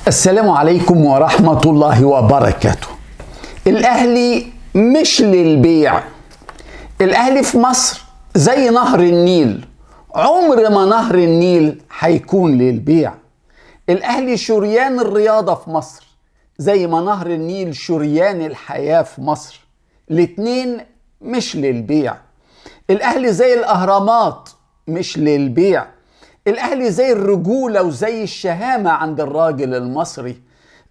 السلام عليكم ورحمة الله وبركاته. الأهلي مش للبيع. الأهلي في مصر زي نهر النيل، عمر ما نهر النيل هيكون للبيع. الأهلي شريان الرياضة في مصر زي ما نهر النيل شريان الحياة في مصر. الاتنين مش للبيع. الأهلي زي الأهرامات مش للبيع. الأهلي زي الرجولة وزي الشهامة عند الراجل المصري،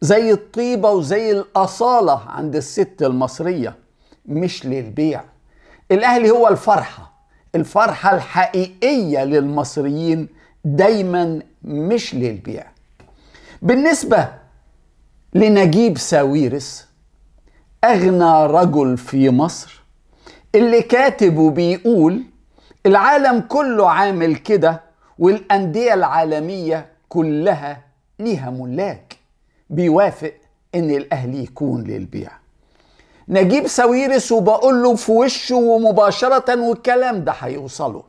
زي الطيبة وزي الأصالة عند الست المصرية، مش للبيع. الأهلي هو الفرحة الحقيقية للمصريين، دايما مش للبيع. بالنسبة لنجيب ساويرس، أغنى رجل في مصر، اللي كاتب وبيقول العالم كله عامل كده والأندية العالمية كلها ليها ملاك، بيوافق إن الأهلي يكون للبيع. نجيب ساويرس وبقول له في وشه ومباشرة، والكلام ده هيوصله.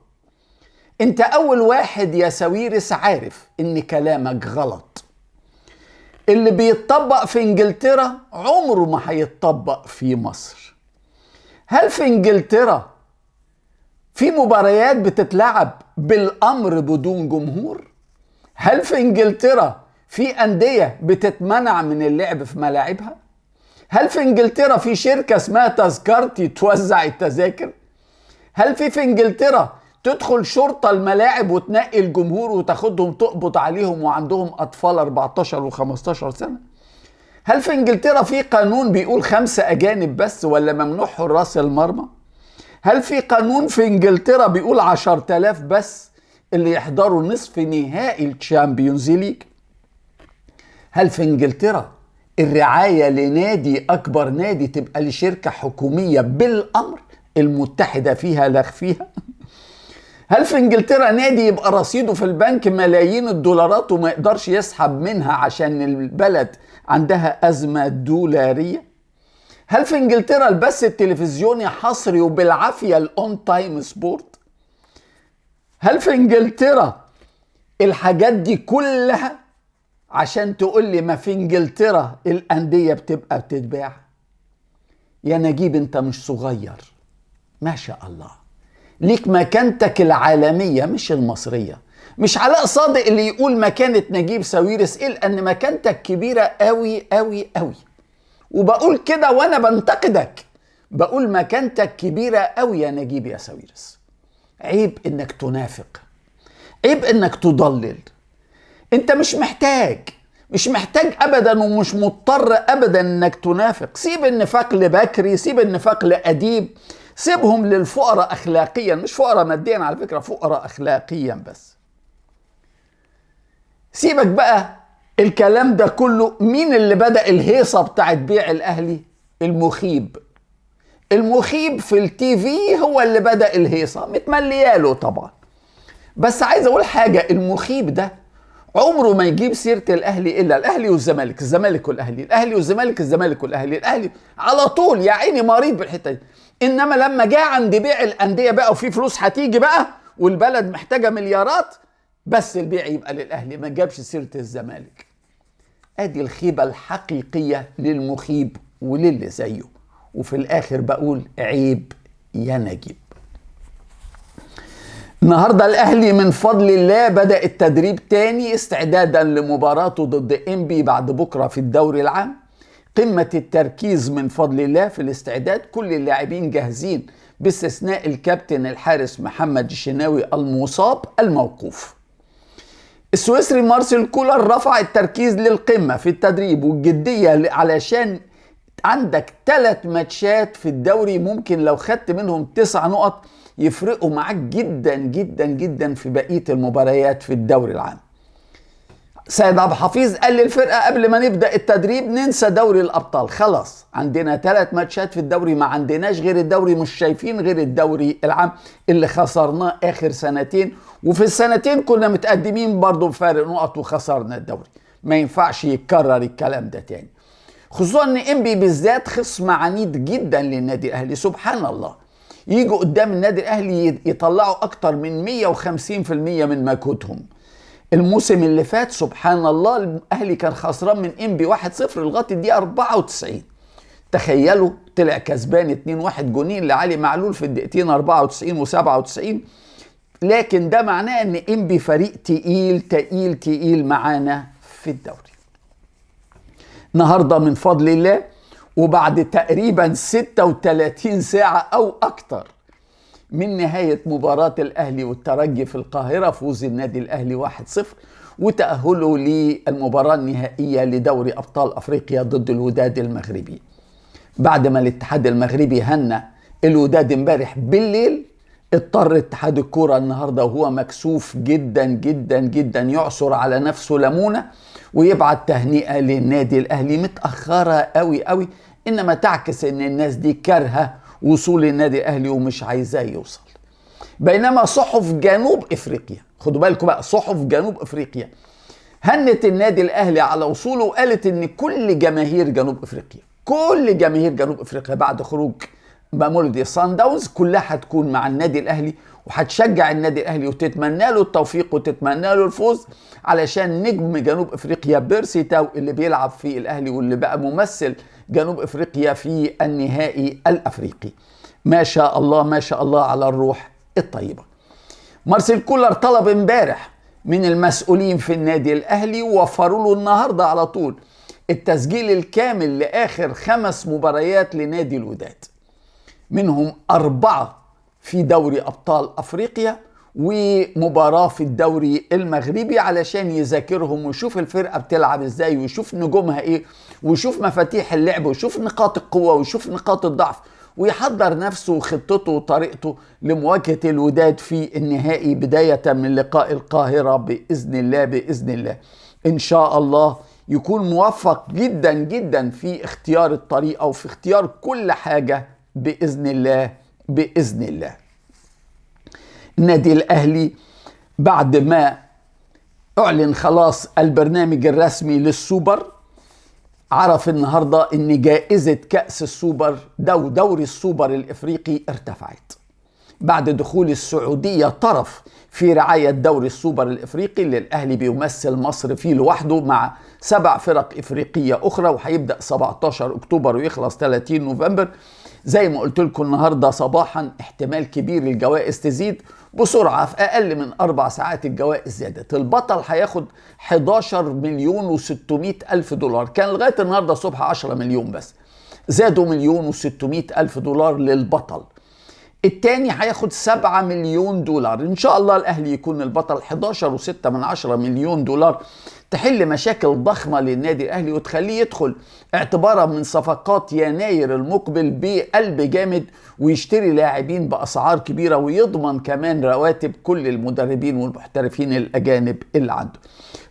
انت أول واحد يا ساويرس عارف إن كلامك غلط. اللي بيتطبق في إنجلترا عمره ما هيتطبق في مصر. هل في إنجلترا في مباريات بتتلعب بالأمر بدون جمهور؟ هل في إنجلترا في أندية بتتمنع من اللعب في ملاعبها؟ هل في إنجلترا في شركة اسمها تذكرتي توزع التذاكر؟ هل في إنجلترا تدخل شرطة الملاعب وتنقي الجمهور وتاخدهم تقبض عليهم وعندهم أطفال 14 و15 سنة؟ هل في إنجلترا في قانون بيقول 5 أجانب بس ولا ممنوع حراس المرمى؟ هل في قانون في إنجلترا بيقول 10,000 بس اللي يحضروا نصف نهائي الشامبيونز ليج؟ هل في إنجلترا الرعاية لنادي أكبر نادي تبقى لشركة حكومية بالأمر، المتحدة فيها لا فيها؟ هل في إنجلترا نادي يبقى رصيده في البنك ملايين الدولارات وما يقدرش يسحب منها عشان البلد عندها أزمة دولارية؟ هل في إنجلترا البث التلفزيوني حصري وبالعافية الأون تايم سبورت؟ هل في إنجلترا الحاجات دي كلها عشان تقول لي ما في إنجلترا الأندية بتبقى بتتباع؟ يا نجيب انت مش صغير، ما شاء الله، ليك مكانتك العالمية مش المصرية. مش علاء صادق اللي يقول مكانة نجيب ساويرس إلا أن مكانتك كبيرة قوي قوي قوي. وبقول كده وانا بنتقدك، بقول مكانتك كبيرة قوي يا نجيب يا ساويرس. عيب انك تنافق، عيب انك تضلل. انت مش محتاج ابدا ومش مضطر ابدا انك تنافق. سيب النفاق لبكري، سيب النفاق لأديب، سيبهم للفقراء اخلاقيا، مش فقراء ماديا على فكرة، فقراء اخلاقيا بس. سيبك بقى الكلام ده كله. مين اللي بدأ الهيصة بتاعت بيع الأهلي؟ المخيب في التي في هو اللي بدأ الهيصة، متملياله طبعا. بس عايز أقول حاجة، المخيب ده عمره ما يجيب سيرة الأهلي إلا الأهلي والزمالك، الزمالك والأهلي، الأهلي والزمالك، الزمالك والأهلي، الأهلي على طول. يا عيني مريض بالحتة دي. إنما لما جاء عند بيع الأندية بقى وفي فلوس هتيجي بقى والبلد محتاجة مليارات، بس البيع يبقى للأهلي، ما جابش سيرة الزمالك. ادي الخيبة الحقيقية للمخيب وللي زيه. وفي الاخر بقول عيب يا نجيب. النهاردة الاهلي من فضل الله بدأ التدريب تاني استعدادا لمباراته ضد انبي بعد بكرة في الدوري العام. قمة التركيز من فضل الله في الاستعداد، كل اللاعبين جاهزين باستثناء الكابتن الحارس محمد الشناوي المصاب الموقوف. السويسري مارسيل كولر رفع التركيز للقمة في التدريب والجدية، علشان عندك 3 ماتشات في الدوري ممكن لو خدت منهم 9 نقط يفرقوا معاك جدا جدا جدا في بقية المباريات في الدوري العام. سيد عبد الحفيظ قال للفرقة قبل ما نبدأ التدريب ننسى دوري الأبطال، خلاص عندنا 3 ماتشات في الدوري، ما عندناش غير الدوري، مش شايفين غير الدوري العام اللي خسرناه آخر سنتين، وفي السنتين كنا متقدمين برضو بفارق نقط وخسرنا الدوري. ما ينفعش يتكرر الكلام ده تاني، خصوصا ان انبي بالذات خصم عنيد جدا للنادي الأهلي. سبحان الله، يجوا قدام النادي الأهلي يطلعوا أكتر من 150% من مجهودهم. الموسم اللي فات سبحان الله الاهلي كان خسران من انبي 1-0 لغايه الدقيقه 94. تخيلوا طلع كسبان 2-1 جونين لعلي معلول في الدقيقتين 94 و97. لكن ده معناه ان انبي فريق تقيل معانا في الدوري. النهارده من فضل الله وبعد تقريبا 36 ساعة أو أكتر من نهاية مباراة الأهلي والترجي في القاهرة، فوز النادي الأهلي 1-0 وتأهله للمباراة النهائية لدوري أبطال أفريقيا ضد الوداد المغربي. بعد ما الاتحاد المغربي هنى الوداد امبارح بالليل، اضطر اتحاد الكورة النهاردة وهو مكسوف جدا جدا جدا يعصر على نفسه ليمونة ويبعت تهنئة للنادي الأهلي متأخرة قوي، إنما تعكس إن الناس دي كارهة وصول النادي الأهلي ومش عايزاه يوصل. بينما صحف جنوب إفريقيا، خدوا بالكم بقى، صحف جنوب إفريقيا هنت النادي الأهلي على وصوله وقالت إن كل جماهير جنوب إفريقيا بعد خروج مامولودي سان داونز كلها هتكون مع النادي الأهلي وهتشجع النادي الأهلي وتتمنى له التوفيق وتتمنى له الفوز، علشان نجم جنوب افريقيا بيرسي تاو اللي بيلعب في الاهلي واللي بقى ممثل جنوب افريقيا في النهائي الافريقي. ما شاء الله على الروح الطيبة. مارسيل كولر طلب امبارح من المسؤولين في النادي الاهلي ووفروا له النهارده على طول التسجيل الكامل لاخر 5 مباريات لنادي الوداد، منهم 4 في دوري ابطال افريقيا ومباراة في الدوري المغربي، علشان يذاكرهم ويشوف الفرقة بتلعب ازاي ويشوف نجومها ايه ويشوف مفاتيح اللعب ويشوف نقاط القوة ويشوف نقاط الضعف ويحضر نفسه وخطته وطريقته لمواجهة الوداد في النهائي بداية من لقاء القاهرة بإذن الله. إن شاء الله يكون موفق جدا جدا في اختيار الطريقة وفي اختيار كل حاجة بإذن الله. النادي الأهلي بعد ما أعلن خلاص البرنامج الرسمي للسوبر، عرف النهاردة إن جائزة كأس السوبر دوري السوبر الإفريقي ارتفعت بعد دخول السعودية طرف في رعاية دوري السوبر الإفريقي اللي الأهلي بيمثل مصر فيه لوحده مع 7 فرق إفريقية أخرى، وهيبدأ 17 أكتوبر ويخلص 30 نوفمبر. زي ما قلت لكم النهاردة صباحا احتمال كبير الجوائز تزيد بسرعة، في أقل من 4 ساعات الجوائز زادت. البطل هياخد 11,600,000 دولار، كان لغاية النهاردة الصبح 10 مليون بس، زادوا 1,600,000 دولار للبطل. التاني هياخد 7 مليون دولار. ان شاء الله الاهلي يكون البطل. 11.6 مليون دولار تحل مشاكل ضخمة للنادي الاهلي وتخليه يدخل اعتبارا من صفقات يناير المقبل بقلب جامد ويشتري لاعبين باسعار كبيرة ويضمن كمان رواتب كل المدربين والمحترفين الاجانب اللي عنده.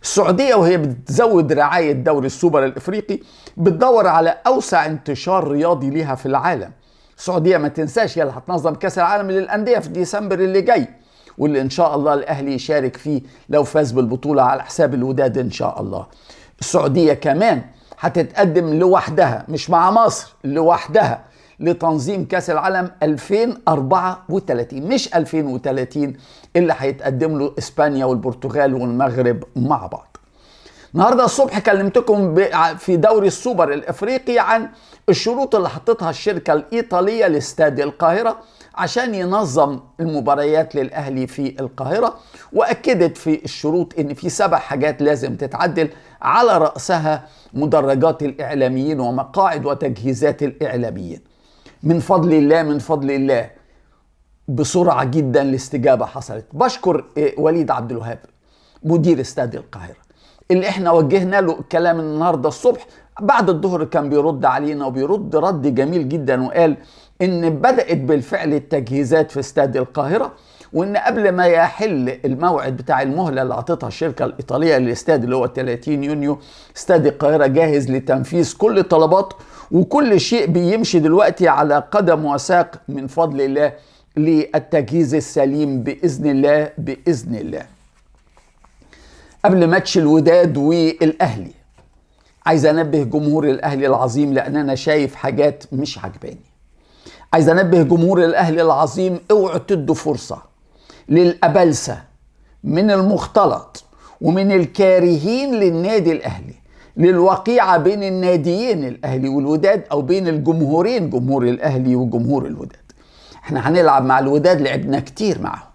السعودية وهي بتزود رعاية دوري السوبر الافريقي بتدور على اوسع انتشار رياضي ليها في العالم. السعودية ما تنساش هي اللي هتنظم كأس العالم للأندية في ديسمبر اللي جاي، واللي إن شاء الله الأهلي يشارك فيه لو فاز بالبطولة على حساب الوداد إن شاء الله. السعودية كمان هتتقدم لوحدها مش مع مصر، لوحدها لتنظيم كأس العالم 2034 مش 2030 اللي هيتقدم له إسبانيا والبرتغال والمغرب مع بعض. النهاردة الصبح كلمتكم في دوري السوبر الافريقي عن الشروط اللي حطتها الشركة الايطالية لاستاد القاهرة عشان ينظم المباريات للاهلي في القاهرة، واكدت في الشروط ان في 7 حاجات لازم تتعدل، على رأسها مدرجات الاعلاميين ومقاعد وتجهيزات الاعلاميين. من فضل الله بسرعة جدا الاستجابة حصلت. بشكر وليد عبد الوهاب مدير استاد القاهرة اللي احنا وجهنا له كلام النهارده الصبح، بعد الظهر كان بيرد علينا وبيرد رد جميل جدا، وقال ان بدأت بالفعل التجهيزات في استاد القاهرة، وان قبل ما يحل الموعد بتاع المهلة اللي عطتها الشركة الإيطالية للاستاد اللي هو 30 يونيو، استاد القاهرة جاهز لتنفيذ كل الطلبات وكل شيء بيمشي دلوقتي على قدم وساق من فضل الله للتجهيز السليم بإذن الله. قبل ماتش الوداد والأهلي عايز أنبه جمهور الأهلي العظيم، لأن أنا شايف حاجات مش عجباني. عايز أنبه جمهور الأهلي العظيم، اوعوا تدوا فرصة للأبلسة من المختلط ومن الكارهين للنادي الأهلي، للوقيعة بين الناديين الأهلي والوداد، أو بين الجمهورين، جمهور الأهلي وجمهور الوداد. احنا هنلعب مع الوداد، لعبنا كتير معهم،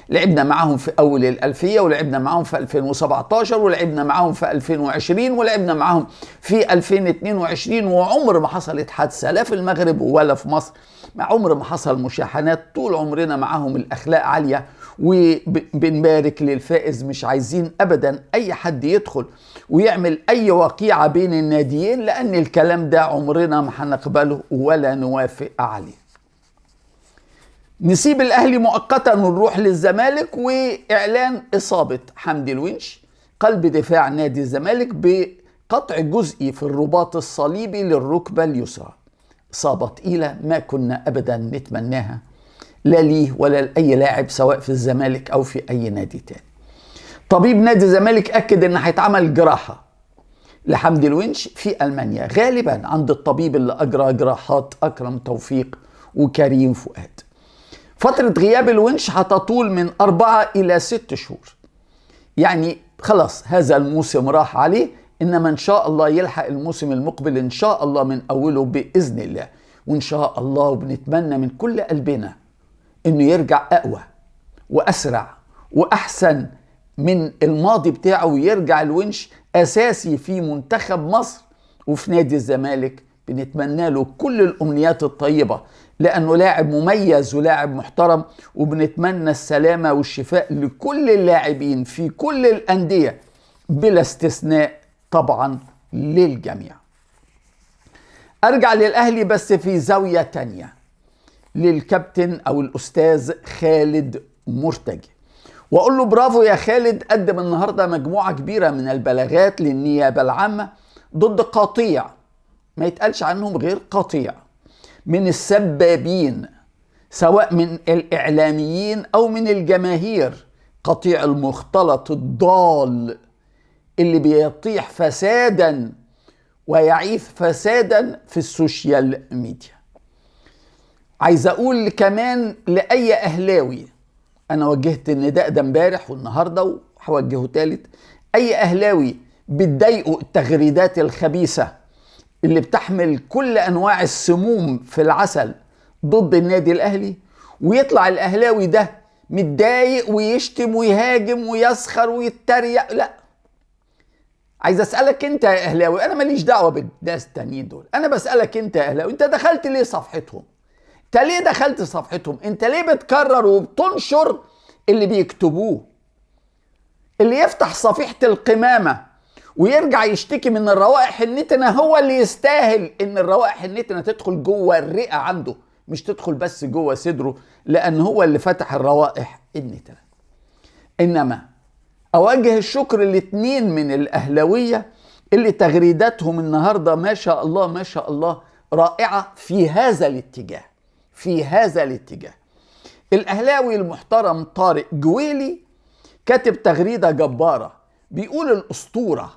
لعبنا معهم في أول الألفية، ولعبنا معهم في 2017، ولعبنا معهم في 2020، ولعبنا معهم في 2022، وعمر ما حصلت حادثة لا في المغرب ولا في مصر، عمر ما حصل مشاحنات، طول عمرنا معهم الأخلاق عالية، وبنبارك للفائز. مش عايزين أبدا أي حد يدخل ويعمل أي وقيعة بين الناديين، لأن الكلام ده عمرنا ما هنقبله ولا نوافق عليه. نسيب الأهلي مؤقتا ونروح للزمالك، وإعلان إصابة حمدي الونش قلب دفاع نادي الزمالك بقطع جزئي في الرباط الصليبي للركبة اليسرى. إصابة تقيلة ما كنا أبدا نتمناها، لا ليه ولا لأي لاعب، سواء في الزمالك أو في أي نادي تاني. طبيب نادي الزمالك أكد إن هيتعمل جراحة لحمدي الونش في ألمانيا، غالبا عند الطبيب اللي أجرى جراحات أكرم توفيق وكريم فؤاد. فترة غياب الونش هتطول من 4 إلى 6 شهور، يعني خلاص هذا الموسم راح عليه، إنما إن شاء الله يلحق الموسم المقبل إن شاء الله من أوله بإذن الله. وإن شاء الله وبنتمنى من كل قلبنا إنه يرجع أقوى وأسرع وأحسن من الماضي بتاعه، ويرجع الونش أساسي في منتخب مصر وفي نادي الزمالك. بنتمنى له كل الأمنيات الطيبة، لأنه لاعب مميز ولاعب محترم، وبنتمنى السلامة والشفاء لكل اللاعبين في كل الأندية بلا استثناء طبعا للجميع. أرجع للأهلي بس في زاوية تانية، للكابتن أو الأستاذ خالد مرتجي، وأقول له برافو يا خالد، قدم النهاردة مجموعة كبيرة من البلاغات للنيابة العامة ضد قطيع، ما يتقالش عنهم غير قطيع، من السبابين، سواء من الإعلاميين أو من الجماهير. قطيع المختلط الضال اللي بيطيح فسادا ويعيث فسادا في السوشيال ميديا. عايز أقول كمان لأي أهلاوي، أنا وجهت النداء ده امبارح والنهاردة وهوجهه تالت، أي أهلاوي بتضايقوا التغريدات الخبيثة اللي بتحمل كل أنواع السموم في العسل ضد النادي الأهلي، ويطلع الأهلاوي ده متضايق ويشتم ويهاجم ويسخر ويتريق، لا. عايز أسألك أنت يا أهلاوي، أنا ماليش دعوة بالناس التانيين دول، أنا بسألك أنت يا أهلاوي، أنت دخلت ليه صفحتهم؟ أنت ليه دخلت صفحتهم؟ أنت ليه بتكرر وبتنشر اللي بيكتبوه؟ اللي يفتح صفيحة القمامة ويرجع يشتكي من الروائح النتنة هو اللي يستاهل ان الروائح النتنة تدخل جوه الرئة عنده، مش تدخل بس جوه صدره، لان هو اللي فتح الروائح النتنة. انما اوجه الشكر لاتنين من الاهلاوية اللي تغريداتهم النهاردة ما شاء الله ما شاء الله رائعة في هذا الاتجاه، في هذا الاتجاه. الاهلاوي المحترم طارق جويلي كاتب تغريدة جبارة، بيقول الأسطورة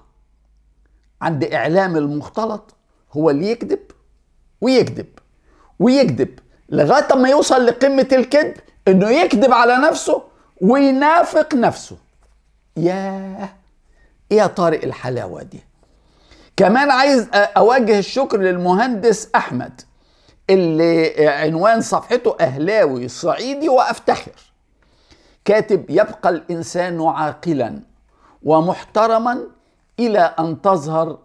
عند إعلام المختلط هو اللي يكذب ويكذب ويكذب لغاية ما يوصل لقمة الكذب، إنه يكذب على نفسه وينافق نفسه. ياه، إيه يا طارق الحلاوة دي! كمان عايز أوجه الشكر للمهندس أحمد اللي عنوان صفحته أهلاوي صعيدي وأفتخر، كاتب يبقى الإنسان عاقلا ومحترما إلى أن تظهر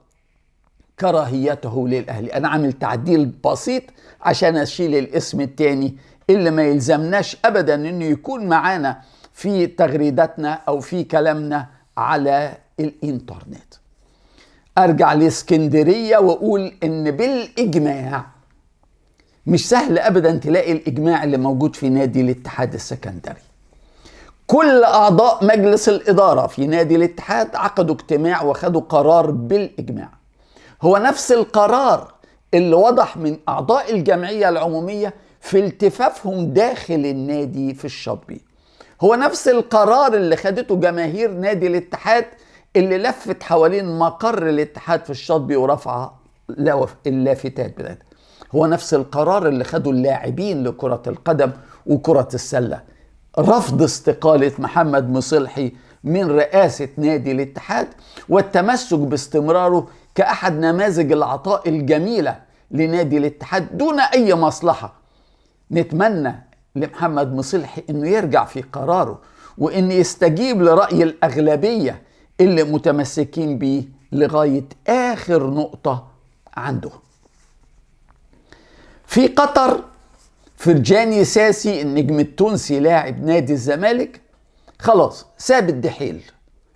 كراهيته للأهلي. أنا عامل تعديل بسيط عشان أشيل الاسم التاني اللي ما يلزمناش أبدا أنه يكون معانا في تغريداتنا أو في كلامنا على الإنترنت. أرجع لإسكندرية وأقول إن بالإجماع مش سهل أبدا تلاقي الإجماع اللي موجود في نادي الاتحاد السكندري. كل أعضاء مجلس الإدارة في نادي الاتحاد عقدوا اجتماع وخدوا قرار بالإجماع، هو نفس القرار اللي وضح من أعضاء الجمعية العمومية في التفافهم داخل النادي في الشاطبي، هو نفس القرار اللي خدته جماهير نادي الاتحاد اللي لفت حوالين مقر الاتحاد في الشاطبي ورفع اللافتات بتاعتها، هو نفس القرار اللي خده اللاعبين لكرة القدم وكرة السلة، رفض استقالة محمد مصلحي من رئاسة نادي الاتحاد والتمسك باستمراره كأحد نماذج العطاء الجميلة لنادي الاتحاد دون أي مصلحة. نتمنى لمحمد مصلحي انه يرجع في قراره وان يستجيب لرأي الأغلبية اللي متمسكين بيه لغاية آخر نقطة عنده. في قطر، فرجاني ساسي النجم التونسي لاعب نادي الزمالك خلاص ساب الدحيل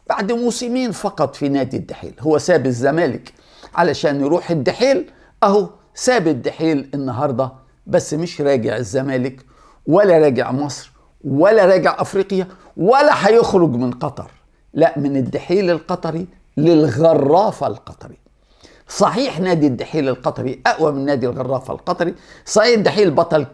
بعد موسمين فقط في نادي الدحيل. هو ساب الزمالك علشان يروح الدحيل، اهو ساب الدحيل النهارده، بس مش راجع الزمالك ولا راجع مصر ولا راجع افريقيا ولا هيخرج من قطر، لا، من الدحيل القطري للغرافة القطري. صحيح نادي الدحيل القطري اقوى من نادي الغرافة القطري، صحيح الدحيل بطل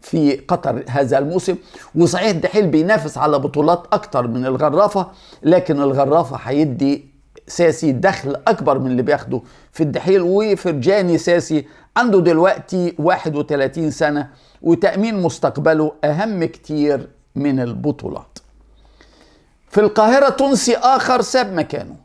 في قطر هذا الموسم، وصحيح الدحيل بينافس على بطولات اكتر من الغرافة، لكن الغرافة هيدي ساسي دخل اكبر من اللي بياخده في الدحيل. وفرجاني ساسي عنده دلوقتي 31 سنة وتأمين مستقبله اهم كتير من البطولات. في القاهرة تونسي اخر ساب مكانه،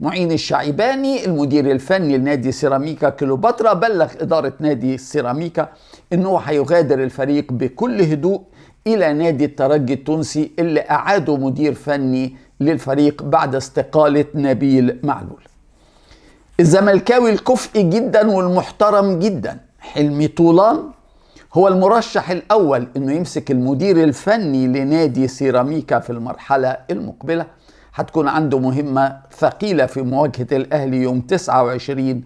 معين الشعيباني المدير الفني لنادي سيراميكا كليوباترا بلغ إدارة نادي سيراميكا إنه هيغادر الفريق بكل هدوء إلى نادي الترجي التونسي اللي أعاده مدير فني للفريق بعد استقالة نبيل معلول. الزملكاوي الكفء جدا والمحترم جدا حلمي طولان هو المرشح الأول إنه يمسك المدير الفني لنادي سيراميكا في المرحلة المقبلة. هتكون عنده مهمة ثقيلة في مواجهة الأهلي يوم 29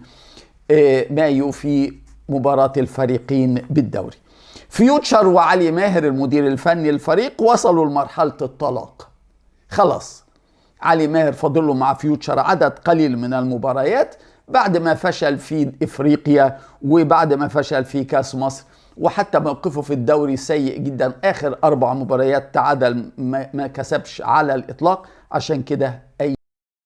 مايو في مباراة الفريقين بالدوري. فيوتشر وعلي ماهر المدير الفني للفريق وصلوا لمرحلة الطلاق خلاص. علي ماهر فاضل له مع فيوتشر عدد قليل من المباريات بعد ما فشل في إفريقيا وبعد ما فشل في كاس مصر، وحتى موقفه في الدوري سيء جدا، آخر 4 مباريات تعادل ما كسبش على الإطلاق. عشان كده